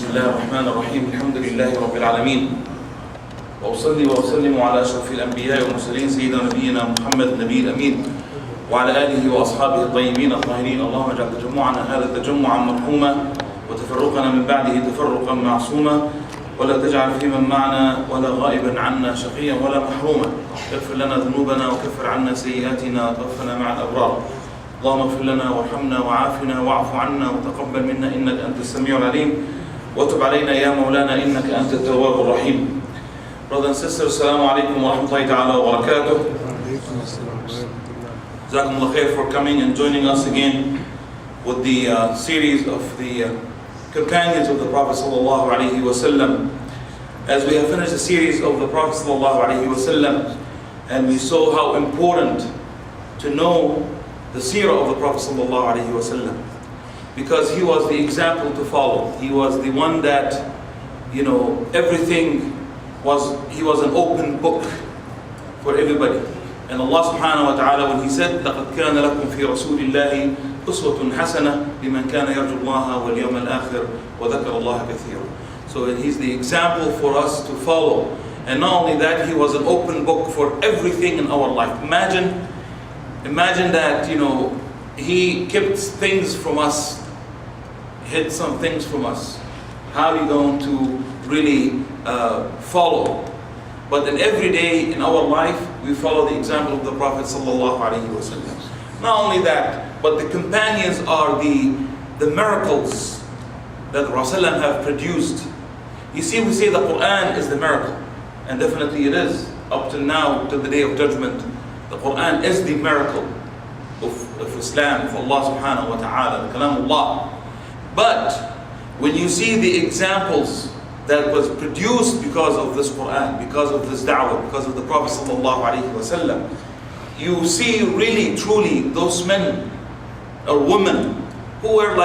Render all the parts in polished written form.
بسم الله الرحمن الرحيم الحمد لله رب العالمين وأصلي وأسلم على أشرف الأنبياء والمرسلين سيدنا نبينا محمد النبي الأمين وعلى آله وأصحابه الطيبين الطاهرين. اللهم اجعل تجمعنا هذا تجمعا مرحوما وتفرقنا من بعده تفرقا معصوما ولا تجعل في من معنا ولا غائبا عنا شقيا ولا محروما. اغفر لنا ذنوبنا وكفر عنا سيئاتنا وتوفنا مع الأبرار. اللهم اغفر لنا وارحمنا وعافنا واعف عنا وتقبل منا إنك أنت السميع العليم وتب علينا يا مولانا إنك أنت التواب الرحيم. Brothers and sisters, Assalamu alaikum wa rahmatullahi ta'ala wa barakatuh. Jazakumullah khair for coming and joining us again with the series of the companions of the Prophet sallallahu alaihi wasallam. As we have finished the series of the Prophet sallallahu alaihi wasallam, and we saw how important to know the seerah of the Prophet sallallahu alaihi wasallam, because he was the example to follow. He was the one that, everything he was an open book for everybody. And Allah subhanahu wa ta'ala, when he said, لَقَدْ كَانَ لَكُمْ فِي رَسُولِ اللَّهِ أُسْوَةٌ حَسَنَةٌ لِمَنْ كَانَ يَرْجُو اللَّهَ وَالْيَوْمَ الْآخِرَ وَذَكَرَ اللَّهَ كَثِيرًا. So he's the example for us to follow. And not only that, he was an open book for everything in our life. Imagine that, he kept things from us, hid some things from us. How are you going to really follow? But in every day in our life, we follow the example of the Prophet sallallahu alaihi wasallam. Not only that, but the companions are the miracles that Rasulullah have produced. You see, we say the Quran is the miracle, and definitely it is. Up till now, till the day of judgment, the Quran is the miracle of Islam, of Allah subhanahu wa ta'ala, the Kalamullah. But when you see the examples that was produced because of this Quran, because of this da'wah, because of the Prophet sallallahu alaihi wasallam, you see really, truly those men or women who were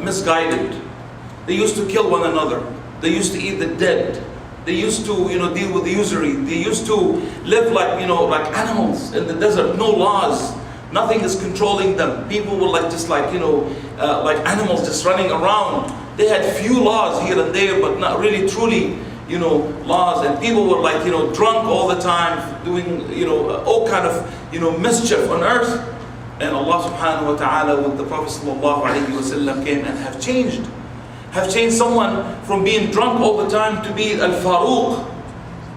misguided. They used to kill one another. They used to eat the dead. They used to, deal with the usury. They used to live like animals in the desert. No laws. Nothing is controlling them. People were like animals just running around. They had few laws here and there, but not really truly, laws. And people were drunk all the time, doing, all kind of, mischief on earth. And Allah subhanahu wa ta'ala with the Prophet sallallahu alaihi wasallam came and have changed someone from being drunk all the time to be al-Faruq,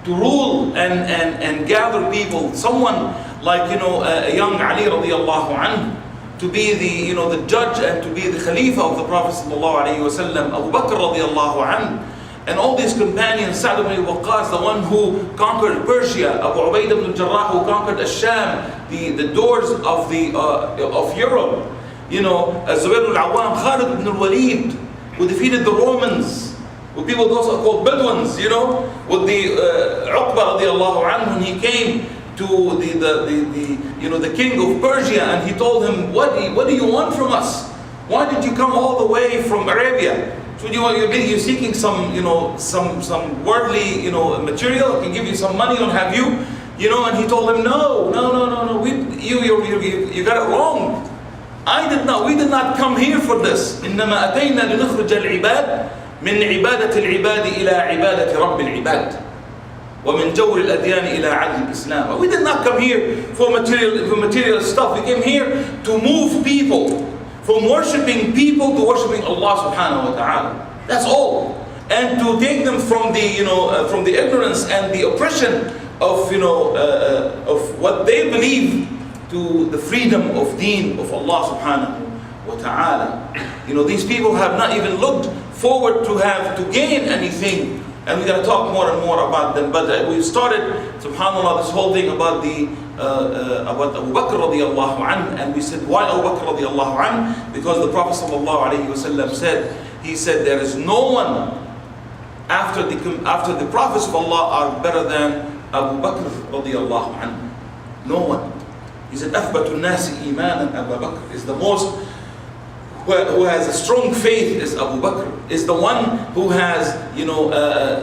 to rule and gather people. Someone like, a young Ali radiallahu anhu, to be the judge and to be the Khalifa of the Prophet sallallahu alaihi wasallam, Abu Bakr radiallahu anhu, and all these companions, Sa'd ibn Waqqas, the one who conquered Persia, Abu Ubaid ibn Jarrah, who conquered Ash-Sham, the doors of Europe, Zubair al-Awwam, Khalid ibn al-Walid, who defeated the Romans, with people those are called Bedouins, with the Uqba radiallahu anhu, when he came to the king of Persia, and he told him, what do you want from us? Why did you come all the way from Arabia? So you're seeking some worldly material? I can give you some money, don't have you? And he told him, no, you got it wrong. We did not come here for this. إنما أتينا لنخرج العباد من عبادة العباد إلى عبادة رب العباد ومن جور الأديان إلى عدل الإسلام. We did not come here for material stuff. We came here to move people from worshiping people to worshiping Allah subhanahu wa ta'ala. That's all. And to take them from the ignorance and the oppression of what they believe to the freedom of deen of Allah subhanahu wa ta'ala. These people have not even looked forward to gain anything. And we're going to talk more and more about them. But we started, subhanAllah, this whole thing about about Abu Bakr radiallahu anhu. And we said, why Abu Bakr radiallahu anhu? Because the Prophet sallallahu alayhi wasallam said, there is no one after the prophets of Allah are better than Abu Bakr radiallahu anhu. No one. He said, أثبت الناس إيمانا أبا بكر, is the most who has a strong faith is Abu Bakr, is the one who has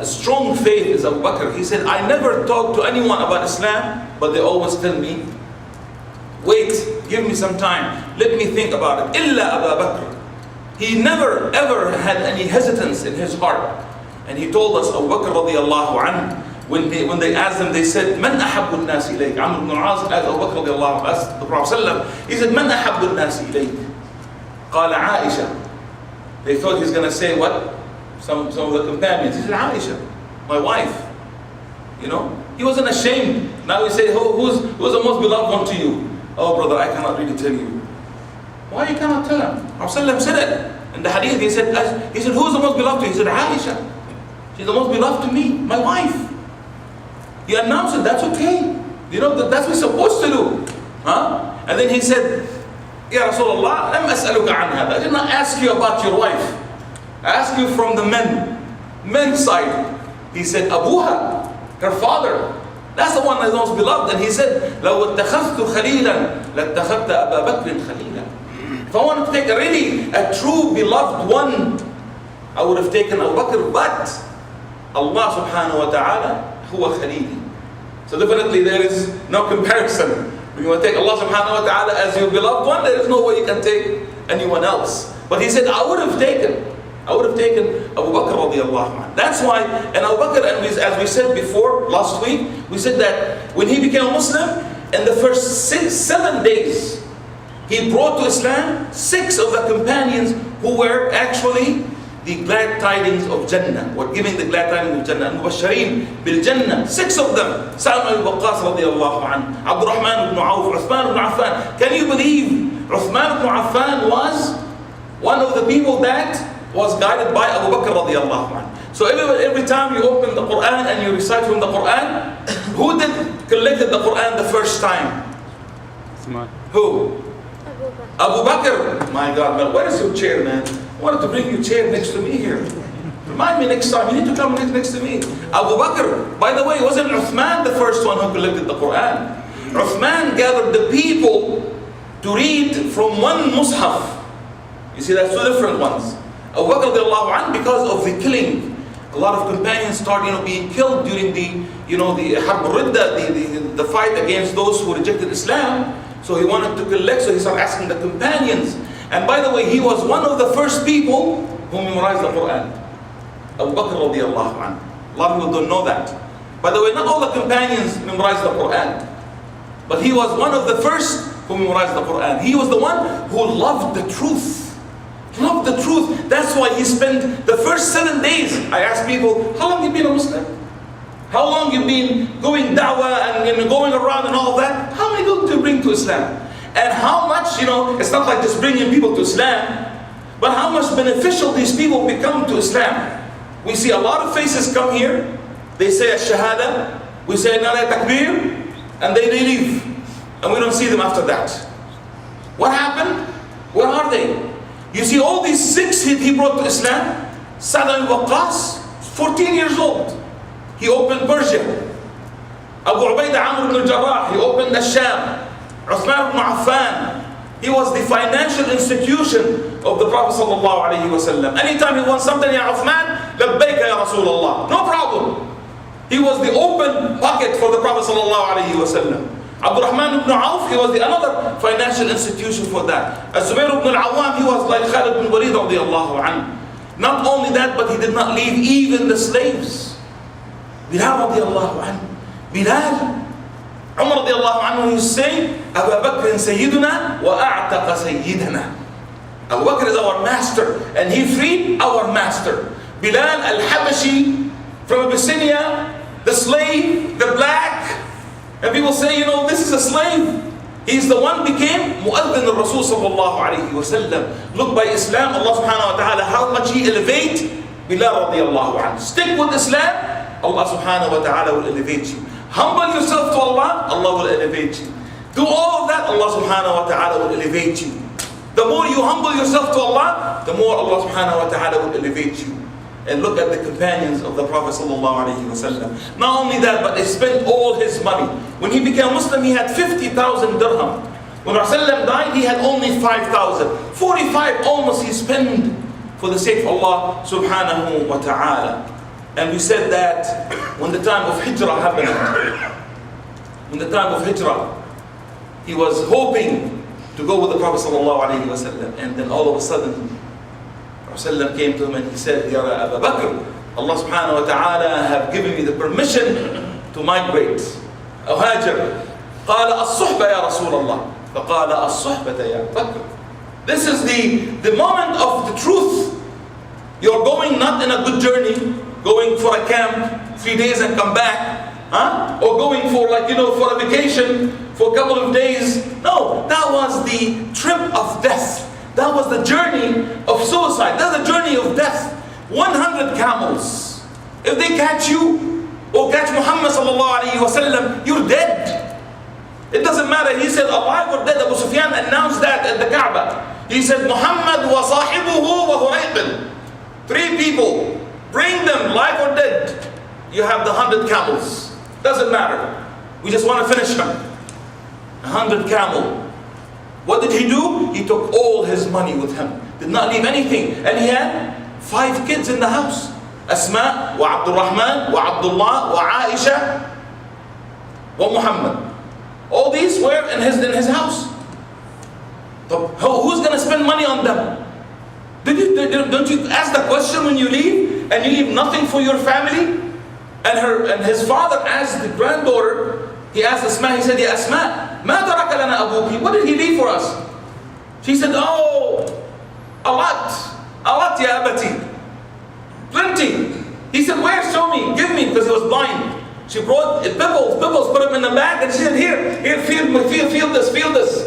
strong faith is Abu Bakr. He said, I never talk to anyone about Islam, but they always tell me, wait, give me some time, let me think about it. إلا أبا بكر, He never ever had any hesitance in his heart. And he told us, Abu Bakr radiallahu anhu, when they asked him, they said, Man ahabbu al-nas ilayk? Amr ibn al-As asked Abu Bakr radiallahu anhu, asked the Prophet sallallahu, he said, Man ahabbu al-nas ilayk? Qala Aisha. They thought he's going to say what? Some of the companions. He said, Aisha, my wife. You know, he wasn't ashamed. Now we say, who's the most beloved one to you? Oh brother, I cannot really tell you. Why you cannot tell him? Prophet said it. In the hadith, he said, who's the most beloved to you? He said, Aisha. She's the most beloved to me, my wife. He announced it, that's okay. You know, that's what we're supposed to do. Huh? And then he said, Ya Rasulullah, لم أسألك عن هذا. I did not ask you about your wife. I asked you from the men's side. He said, Abuha, her father. That's the one that's most beloved. And he said, لو اتخذت خليلا لاتخذت أبا بكر خليلا. If I wanted to take a true beloved one, I would have taken Abu Bakr, but Allah subhanahu wa ta'ala huwa khalili. So definitely there is no comparison. When you want to take Allah subhanahu wa ta'ala as your beloved one, there is no way you can take anyone else. But he said, I would have taken Abu Bakr radiallahu anhu. That's why, and Abu Bakr, as we said before, last week, we said that when he became a Muslim, in the first 7 days, he brought to Islam 6 of the companions who were actually the glad tidings of Jannah, were giving the glad tidings of Jannah, Mubashareen bil Jannah, 6 of them. Sa'd ibn Waqqas radiallahu anhu, Abdurrahman ibn Auf, Uthman ibn Affan. Can you believe Uthman ibn Affan was one of the people that was guided by Abu Bakr radiallahu anhu? So every time you open the Quran and you recite from the Quran, who collected the Quran the first time? Who? Abu Bakr. My God, man, where is your chair, man? I wanted to bring your chair next to me here. Remind me next time, you need to come next to me. Abu Bakr, by the way, wasn't Uthman the first one who collected the Quran? Uthman gathered the people to read from one mushaf. You see, that's 2 different ones. Abu Bakr radiallahu anhu, because of the killing, a lot of companions started being killed during the Harb al-Ridda, the fight against those who rejected Islam. So he wanted to collect, so he started asking the companions. And by the way, he was one of the first people who memorized the Quran. Abu Bakr radiallahu anhu. A lot of people don't know that. By the way, not all the companions memorized the Quran. But he was one of the first who memorized the Quran. He was the one who loved the truth. Loved the truth. That's why he spent the first 7 days. I asked people, how long have you been a Muslim? How long you've been going da'wah and going around and all that? How many people do you bring to Islam? And how much, it's not like just bringing people to Islam, but how much beneficial these people become to Islam. We see a lot of faces come here, they say Ash-Shahada, we say Nala Takbir, and they leave. And we don't see them after that. What happened? Where are they? You see all these 6 he brought to Islam. Sa'd ibn Waqqas, 14 years old. He opened Persia. Abu Ubaidah Amr ibn al-Jarrah, he opened Ash-Sham. Uthman ibn Affan, he was the financial institution of the Prophet sallallahu alaihi wasallam. Anytime he wants something, Ya Uthman, labbaika ya Rasulullah. No problem. He was the open pocket for the Prophet sallallahu alaihi wasallam. Abdurrahman ibn Auf, he was the another financial institution for that. Az-Zubair ibn al-Awwam, he was like Khalid ibn Walid radiallahu anhu. Not only that, but he did not leave even the slaves. Bilal radiallahu anhu. Bilal. Umar radiallahu anhu is saying, Abu Bakr Sayyiduna wa a'taqa Sayyidana. Abu Bakr is our master, and he freed our master. Bilal al-Habashi from Abyssinia, the slave, the black. And people say, this is a slave. He's the one became Mu'adhin al-Rasul sallallahu alayhi wa sallam. Look, by Islam, Allah subhanahu wa ta'ala, how much he elevate Bilal radiallahu anhu. Stick with Islam, Allah subhanahu wa ta'ala will elevate you. Humble yourself to Allah, Allah will elevate you. Do all of that, Allah subhanahu wa ta'ala will elevate you. The more you humble yourself to Allah, the more Allah subhanahu wa ta'ala will elevate you. And look at the companions of the Prophet sallallahu alayhi wa sallam. Not only that, but they spent all his money. When he became Muslim, he had 50,000 dirham. When Rasulullah died, he had only 5,000. 45 almost he spent for the sake of Allah subhanahu wa ta'ala. And we said that when the time of Hijrah happened, he was hoping to go with the Prophet sallallahu alayhi wa sallam. And then all of a sudden, Rasulullah came to him and he said, Ya Abu Bakr, Allah subhanahu wa ta'ala have given me the permission to migrate. أهاجر. قال الصحبة يا رسول الله. فقال الصحبة يا بكر. This is the moment of the truth. You're going not in a good journey, going for a camp, 3 days and come back, or going for for a vacation for a couple of days. No, that was the trip of death. That was the journey of suicide. That's the journey of death. 100 camels. If they catch you or catch Muhammad sallallahu alaihi wasallam, you're dead. It doesn't matter. He said alive or dead. Abu Sufyan announced that at the Kaaba. He said Muhammad wa sahibuhu wa hurayqin. 3 people. Bring them live or dead. You have the 100 camels. Doesn't matter. We just want to finish them. 100 camel. What did he do? He took all his money with him. Did not leave anything. And he had 5 kids in the house. Asma wa Abdul Rahman wa Abdullah wa Aisha wa Muhammad. All these were in his house. Who's going to spend money on them? Don't you ask the question when you leave, and you leave nothing for your family? And his father asked the granddaughter, he asked Asma, he said, Ya Asma, ma taraka lana abuki? What did he leave for us? She said, oh, a lot ya abati. Plenty. He said, where? Show me, give me, because he was blind. She brought pebbles, put them in the bag, and she said, here, feel this.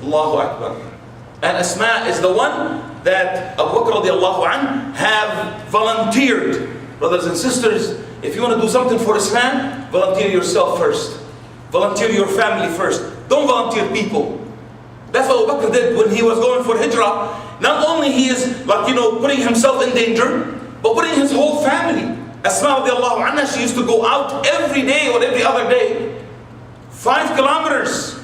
Allahu Akbar. And Asma is the one that Abu Bakr radiallahu anh have volunteered. Brothers and sisters, if you want to do something for Islam, volunteer yourself first. Volunteer your family first. Don't volunteer people. That's what Abu Bakr did when he was going for hijrah. Not only he is putting himself in danger, but putting his whole family. Asma radiallahu anha, she used to go out every day or every other day. 5 kilometers.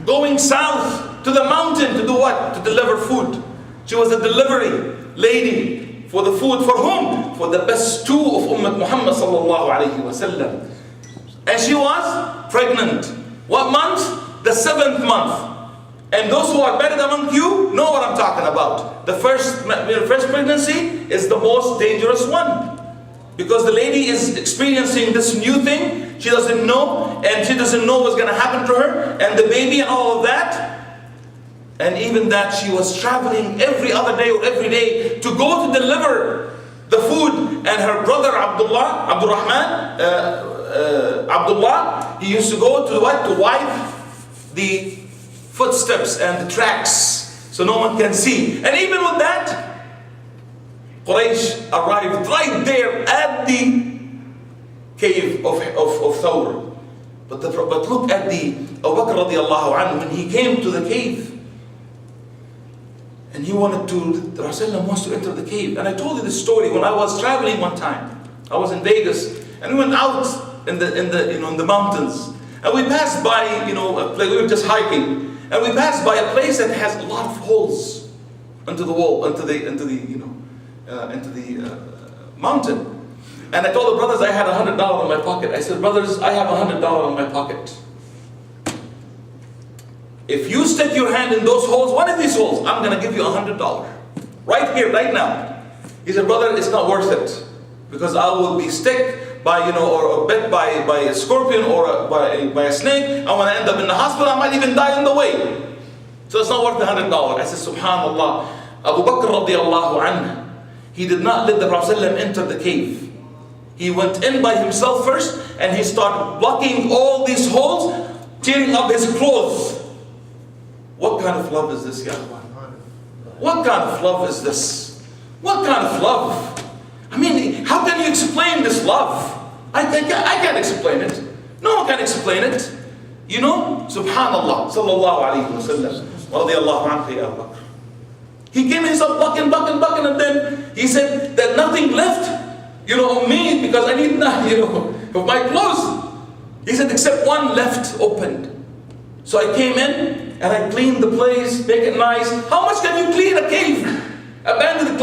Going south to the mountain to do what? To deliver food. She was a delivery lady for the food. For whom? For the best stew of Ummah Muhammad sallallahu alayhi wa sallam. And she was pregnant. What month? The 7th month. And those who are married among you know what I'm talking about. The first pregnancy is the most dangerous one. Because the lady is experiencing this new thing. She doesn't know, and she doesn't know what's going to happen to her, and the baby and all of that. And even that, she was traveling every other day or every day to go to deliver the food. And her brother Abdullah, he used to go to what? To wipe the footsteps and the tracks so no one can see. And even with that, Quraysh arrived right there at the cave of Thawr. But look at the Abu Bakr radiallahu anhu when he came to the cave. And he wanted to, Rasulullah wants to enter the cave. And I told you this story when I was traveling one time. I was in Vegas and we went out in the mountains. And we passed by, we were just hiking. And we passed by a place that has a lot of holes into the wall, into the mountain. And I told the brothers I had $100 in my pocket. I said, brothers, I have $100 in my pocket. If you stick your hand in those holes, one of these holes, I'm going to give you $100. Right here, right now. He said, brother, it's not worth it. Because I will be stick by, or bit by a scorpion or by a snake. I'm going to end up in the hospital. I might even die on the way. So it's not worth the $100. I said, subhanallah. Abu Bakr radiallahu anhu, he did not let the Prophet ﷺ enter the cave. He went in by himself first and he started blocking all these holes, tearing up his clothes. What kind of love is this, ya Akhwan? What kind of love is this? What kind of love? I mean, how can you explain this love? I can't explain it. No one can explain it. Subhanallah, sallallahu alayhi wa sallam, radiyallahu anhu ya Abu Bakr. He came himself bucking, and then he said that nothing left, of me, because I need of my clothes. He said, except one left opened. So I came in and I cleaned the place, make it nice. How much can you clean a cave? Abandoned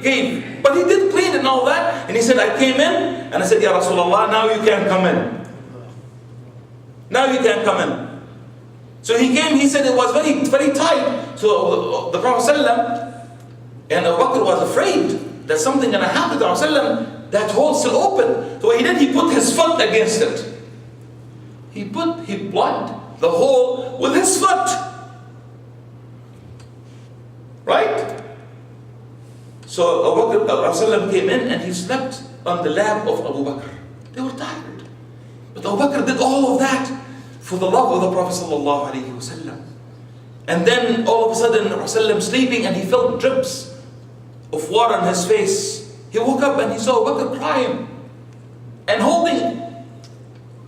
cave. But he did clean it and all that. And he said, I came in and I said, Ya Rasulullah, now you can't come in. Now you can't come in. So he came, he said it was very, very tight. So the Prophet ﷺ and Abu Bakr was afraid that something going to happen to the Prophet ﷺ, that hole still open. So what he did, he put his foot against it. He blocked the hole with his foot. Right? So Abu Bakr came in and he slept on the lap of Abu Bakr. They were tired. But Abu Bakr did all of that for the love of the Prophet ﷺ. And then all of a sudden, the Prophet sleeping and he felt drips of water on his face. He woke up and he saw Abu Bakr crying and holding.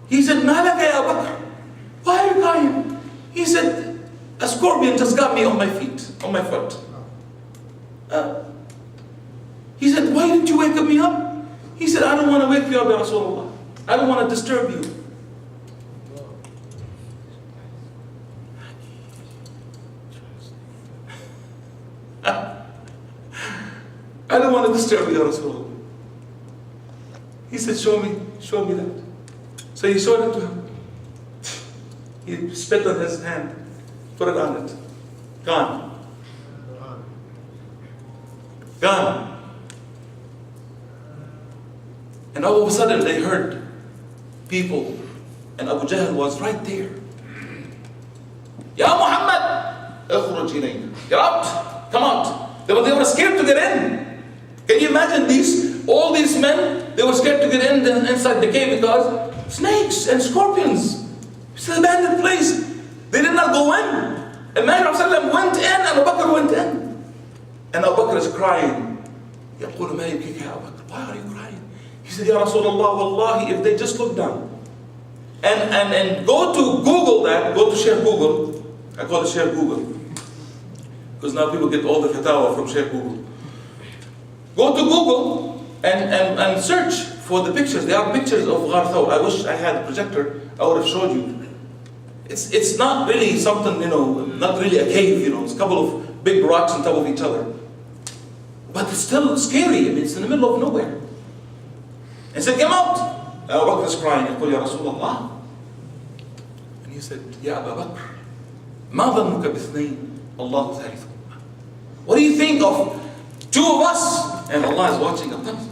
He said, "Malaka ya Abu Bakr, why are you crying?" He said, "A scorpion just got me on my feet, on my foot." He said, "Why didn't you wake me up?" He said, "I don't want to wake you up, Ya Rasulullah. I don't want to disturb you." I don't want to disturb you, Ya Rasulullah. He said, show me that. So he showed it to him. He spit on his hand, put it on it. Gone. And all of a sudden they heard people, and Abu Jahl was right there. Ya Muhammad, اخرج إلينا. Get out, come out. They were scared to get in. Can you imagine all these men, they were scared to get inside the cave because snakes and scorpions. It's an abandoned place. They did not go in. And Muhammad went in and Abu Bakr went in. And Abu Bakr is crying. يقول ما يبكيك يا أبو بكر? Why are you crying? He said, Ya Rasulullah, wallahi, if they just look down and go to Google that, go to Sheikh Google. I call it Sheikh Google because now people get all the fatawa from Sheikh Google. Go to Google and search for the pictures. There are pictures of Ghar Thawr. I wish I had a projector, I would have showed you. It's not really something, not really a cave, it's a couple of big rocks on top of each other. But it's still scary. It's in the middle of nowhere. And said, come out. Abu Bakr is crying. He said, Ya Rasulullah. And he said, Ya Abu Bakr, ما ظنك باثنين الله ثالثهما. What do you think of two of us? And Allah is watching us.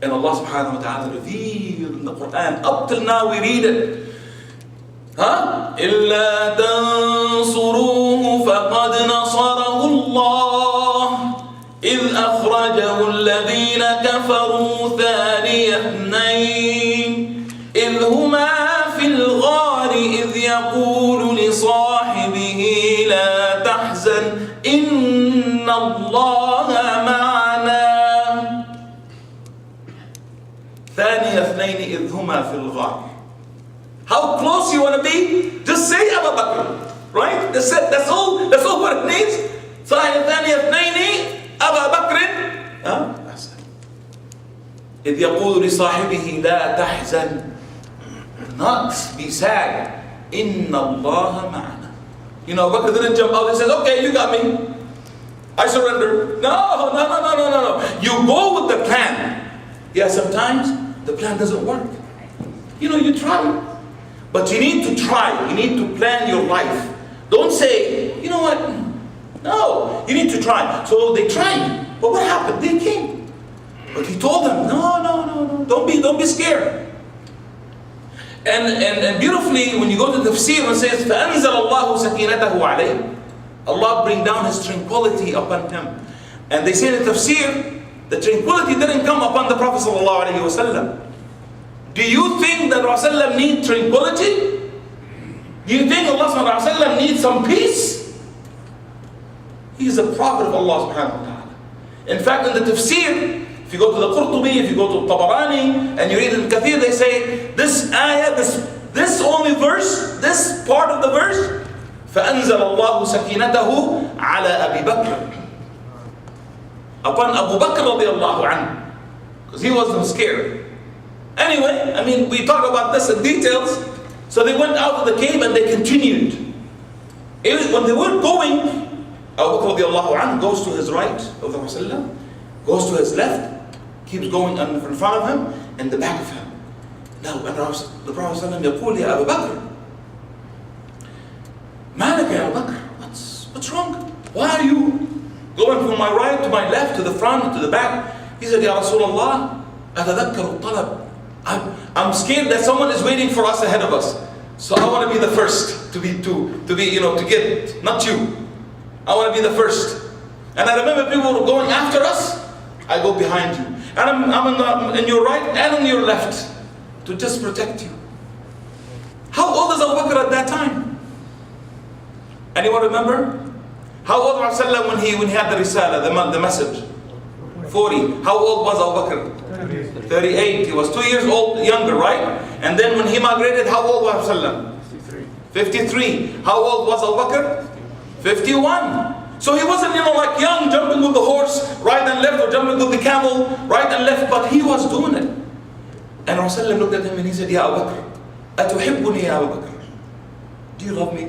And Allah subhanahu wa ta'ala revealed in the Quran. Up till now we read it. إِلَّا تَنصُرُوهُ فَقَدْ نَصَرَهُ اللَّهُ إِذْ أَخْرَجَهُ الَّذِينَ كَفَرُوا ثَانِيَ اثْنَيْنِ إِذْ هُمَا فِي الْغَارِ إِذْ يَقُولُ لِصَاحِبِهِ لَا تَحْزَنْ إِنَّ اللَّهَ مَعَنَا ثَانِيَ اثْنَيْنِ إِذْ هُمَا فِي الْغَارِ. How close you want to be? Just say Abu Bakr, right? That's all what it needs. ثاني اثنين أبا بكر إذ يقول لصاحبه لا تحزن, not be sad, إن الله معنا. Abu Bakr didn't jump out and says, okay, you got me, I surrender. No. You go with the plan. Yeah, sometimes the plan doesn't work. You try. But you need to try. You need to plan your life. Don't say, you know what? No, you need to try. So they tried. But what happened? They came. But he told them, no. Don't be scared. And beautifully, when you go to the tafsir, it says, فَأَنزَلَ اللَّهُ سَكِينَتَهُ عَلَيْهِ. Allah bring down His tranquility upon him. And they say in the tafsir, the tranquility didn't come upon the Prophet ﷺ. Do you think that Rasulullah needs tranquility? Do you think Allah subhanahu wa ta'ala needs some peace? He is a prophet of Allah subhanahu wa ta'ala. In fact, in the tafsir, if you go to the Qurtubi, if you go to Tabarani, and you read in Kathir, they say, this ayah, this only verse, this part of the verse, فَأَنزَلَ اللَّهُ سَكِينَتَهُ عَلَى أَبِي بَكْرٍ. Upon Abu Bakr radiallahu anhu. Because he wasn't scared. Anyway, we talk about this in details. So they went out of the cave and they continued. When they were going, Abu Bakr radiallahu anhu goes to his right of the Rasulullah, goes to his left, keeps going in front of him, and the back of him. Now, the Prophet يقول يا أبو بكر Malaka ya Bakr, what's wrong? Why are you going from my right to my left, to the front, to the back? He said, Ya Rasulullah, أتذكر الطلب. I'm scared that someone is waiting for us ahead of us. So I want to be the first to get, not you. I want to be the first. And I remember people were going after us. I go behind you. And I'm in your right and on your left to just protect you. How old is Abu Bakr at that time? Anyone remember? How old was Rasulullah when he had the risala, the message? 40. How old was Abu Bakr? 38. He was 2 years old, younger, right? And then when he migrated, how old was Rasulullah? 53. How old was Abu Bakr? 51. So he wasn't, like young, jumping with the horse, right and left, or jumping with the camel, right and left, but he was doing it. And Rasulullah looked at him and he said, Ya Abu Bakr, أتحبني يا أبو بكر? Do you love me?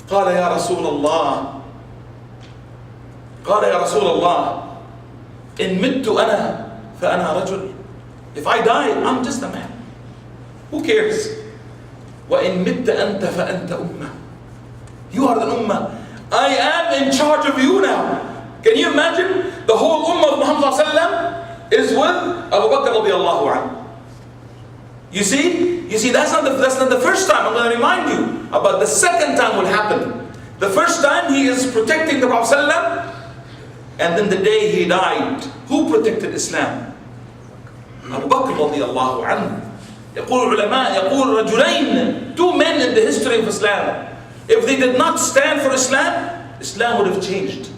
قال يا رسول الله إن مت أنا فأنا رجل. If I die, I'm just a man. Who cares? وإن مت أنت فأنت أمة. You are the ummah. I am in charge of you now. Can you imagine? The whole ummah of Muhammad ﷺ is with Abu Bakr radiallahu anhu. You see, that's not the first time. I'm going to remind you about the second time will happen. The first time he is protecting the Prophet ﷺ, and then the day he died, who protected Islam? Abu Bakr radiallahu anhu. يقول العلماء يقول رجلين, two men in the history of Islam. If they did not stand for Islam, Islam would have changed.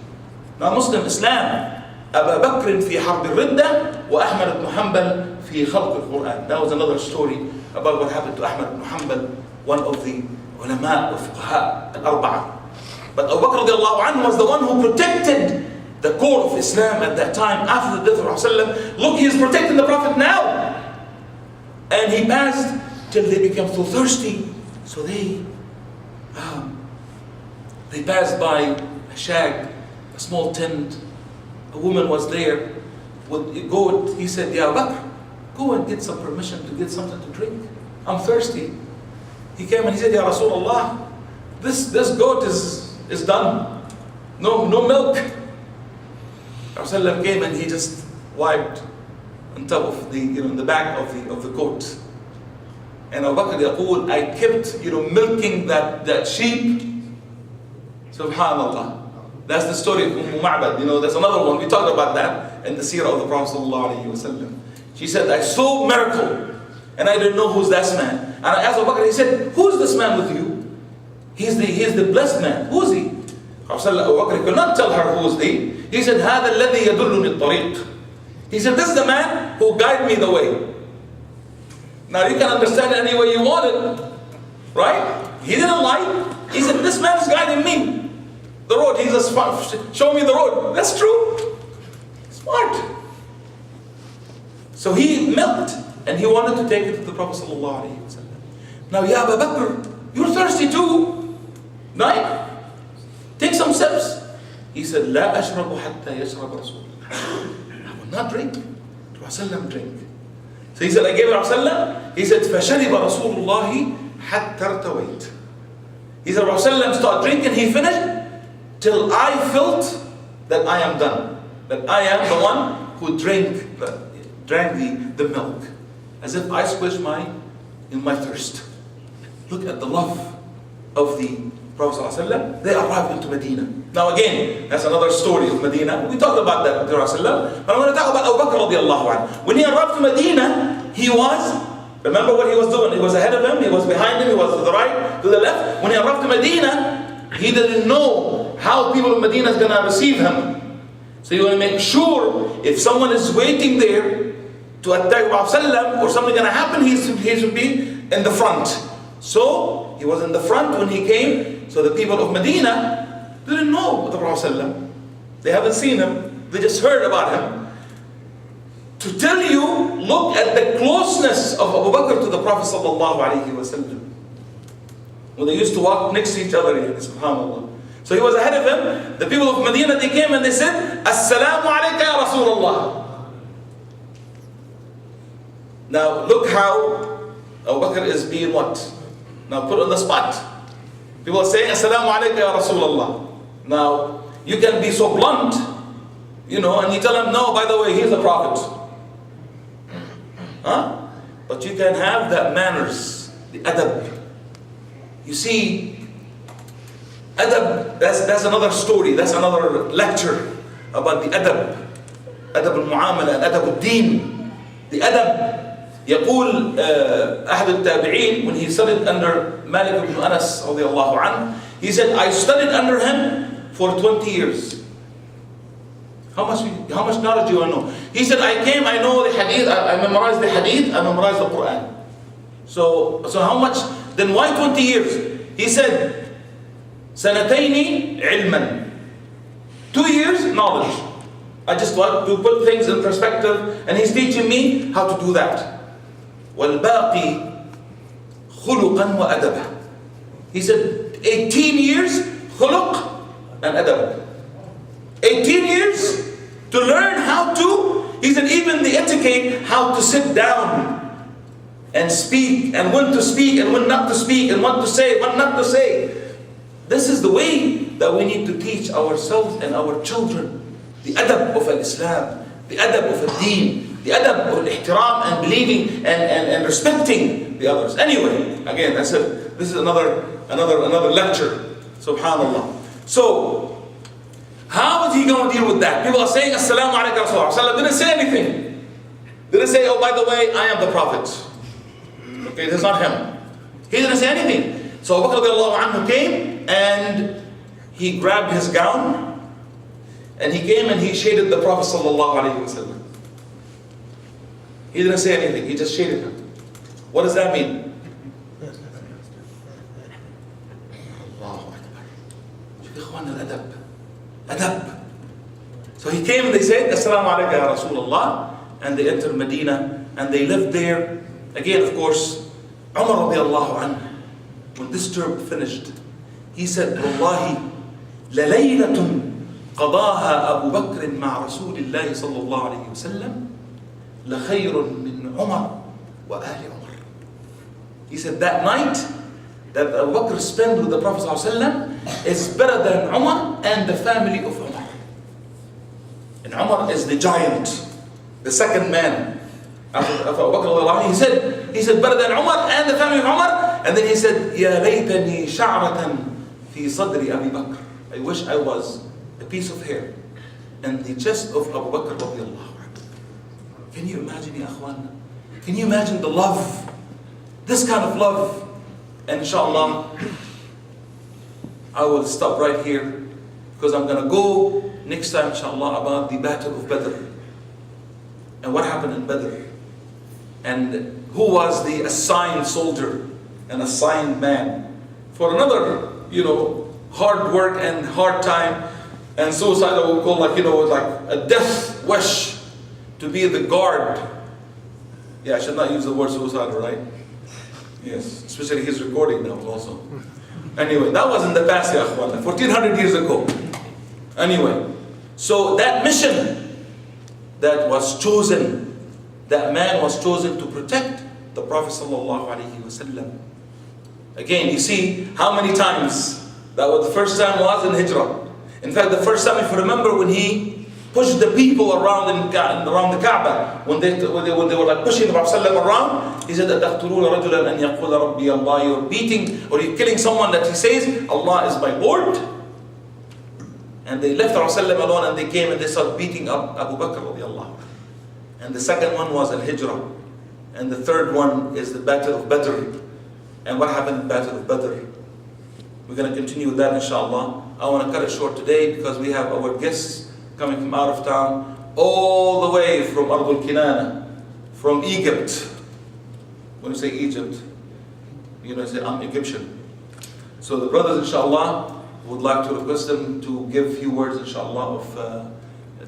Now Muslim Islam, أبا بكر في حرب الردة وأحمد بن حنبل في خلق القرآن. That was another story about what happened to Ahmad ibn Hanbal, one of the ulama of fuqaha al-arba'a. But Abu Bakr radiallahu anhu was the one who protected the core of Islam at that time after the death of Rasulullah. Look, he is protecting the Prophet now. And he passed till they became so thirsty. So they passed by a shag, a small tent. A woman was there with a goat. He said, Ya Bakr, go and get some permission to get something to drink. I'm thirsty. He came and he said, Ya Rasulullah, this goat is done. No milk. Rasulullah came and he just wiped on top of the back of the goat. And Abu Bakr yaqul, I kept milking that sheep. Subhanallah. That's the story of Ma'bad. There's another one. We talked about that in the seerah of the Prophet ﷺ. She said, I saw a miracle and I didn't know who's this man. And I asked Abu Bakr, he said, who's this man with you? He's the blessed man. Who's he? Abu Bakr could not tell her who was he. He said, هذا الذي يدلني الطريق. He said, this is the man who guided me the way. Now you can understand it any way you want it. Right? He didn't lie. He said, this man is guiding me. The road, he's show me the road. That's true. Smart. So he milked and he wanted to take it to the Prophet ﷺ. Now, Ya Abu Bakr, you're thirsty too. Right? Take some sips. He said, لا أشرب حتى يشرب رسول الله. I will not drink. Rasulullah drink. So he said, I gave it to Rasulullah. He said, فشرب رسول الله حتى ارتويت. He said, Rasulullah started drinking. He finished till I felt that I am done. That I am the one who drank the milk. As if I squished in my thirst. Look at the love of the Prophet ﷺ. They arrived into Medina. Now again, that's another story of Medina. We talked about that with Rasulullah. But I'm going to talk about Abu Bakr radiallahu anhu. When he arrived to Medina, remember what he was doing? He was ahead of him, he was behind him, he was to the right, to the left. When he arrived to Medina, he didn't know how people of Medina is going to receive him. So you want to make sure if someone is waiting there to attack Prophet or something going to happen, he should be in the front. So he was in the front when he came. So the people of Medina didn't know the Prophet. They haven't seen him. They just heard about him. To tell you, look at the closeness of Abu Bakr to the Prophet ﷺ. When they used to walk next to each other, subhanAllah. So he was ahead of him. The people of Medina, they came and they said, Assalamu alayka ya Rasulullah. Now look how Abu Bakr is being what? Now put on the spot. People are saying, Assalamu alaikum ya Rasulullah. Now, you can be so blunt, and you tell them, no, by the way, he's a prophet. Huh? But you can have that manners, the adab. You see, adab, that's another story, that's another lecture about the adab. Adab al-mu'amala, adab al-din. The adab. يقول أحد التابعين, when he studied under Malik ibn Anas رضي الله عنه, he said, I studied under him for 20 years. How much knowledge do you want to know? He said, I know the hadith, I memorized the hadith, I memorized the Quran. So how much? Then why 20 years? He said, سنتين علما. 2 years knowledge. I just want to put things in perspective, and he's teaching me how to do that. والباقي خلقا وأدبا. He said 18 years خلق and adab. 18 years to learn how to, he said, even the etiquette, how to sit down and speak, and when to speak and when not to speak, and what to say, what not to say. This is the way that we need to teach ourselves and our children. The adab of Islam, the adab of Deen, the adab of ihtiram and believing and respecting the others. Anyway, again, that's it. This is another lecture. Subhanallah. So, how is he going to deal with that? People are saying, Assalamu alaikum Rasulullah. Didn't say anything. Didn't say, oh, by the way, I am the Prophet. Okay, this is not him. He didn't say anything. So Bakr radiallahu anhu came and he grabbed his gown and he came and he shaded the Prophet sallallahu alaihi wasallam. He didn't say anything, he just shaded him. What does that mean? Allahu Akbar. Adab. So he came and they said, Assalamu alaikum ya Rasulullah, and they entered Medina and they lived there. Again, of course, Umar radiallahu anhu, when this term finished, he said, Wallahi, لَلَيْلَةٌ قضاها أبو بكر مع رسول الله صلى الله عليه وسلم لخير من عمر وآل عمر. He said that night that Abu Bakr spent with the Prophet ﷺ is better than Umar and the family of Umar. And Umar is the giant, the second man. After Abu Bakr, he said better than Umar and the family of Umar. And then he said, يا ليتني شعرة في صدر أبي بكر. I wish I was a piece of hair in the chest of Abu Bakr radiallahu anhu. Can you imagine, ya akhwan? Can you imagine the love? This kind of love. And inshallah, I will stop right here because I'm going to go next time, inshallah, about the Battle of Badr and what happened in Badr and who was the assigned soldier and assigned man for another, hard work and hard time and suicide, I would call like a death wish to be the guard. Yeah, I should not use the word suicidal, right? Yes, especially his recording now also. Anyway, that was in the past, ya akhwan, 1400 years ago. Anyway, so that mission that was chosen, that man was chosen to protect the Prophet sallallahu alaihi wasallam. Again, you see how many times that was the first time was in Hijrah. In fact, the first time, if you remember, when he pushed the people around the Kaaba, when they were like pushing the Prophet ﷺ around, he said, أَتَقْتُلُونَ رَجُلًا أَنْ يَقُولَ رَبِّيَ اللَّهِ. You're beating or you're killing someone that he says, Allah is my Lord. And they left the Prophet ﷺ alone and they came and they started beating up Abu Bakr radiallahu anhu. And the second one was Al-Hijrah. And the third one is the Battle of Badr. And what happened in the Battle of Badr? We're going to continue with that inshallah. I want to cut it short today because we have our guests coming from out of town, all the way from Ardul Kinana, from Egypt. When you say Egypt, say I'm Egyptian. So the brothers inshallah would like to request them to give a few words inshallah of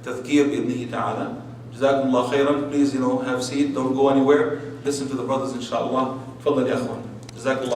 tadhkir bi'idhnihi ta'ala. Jazakumullah khairan. Please have a seat, don't go anywhere. Listen to the brothers inshallah. Tfaddal ya akhwan. Jazakumullah.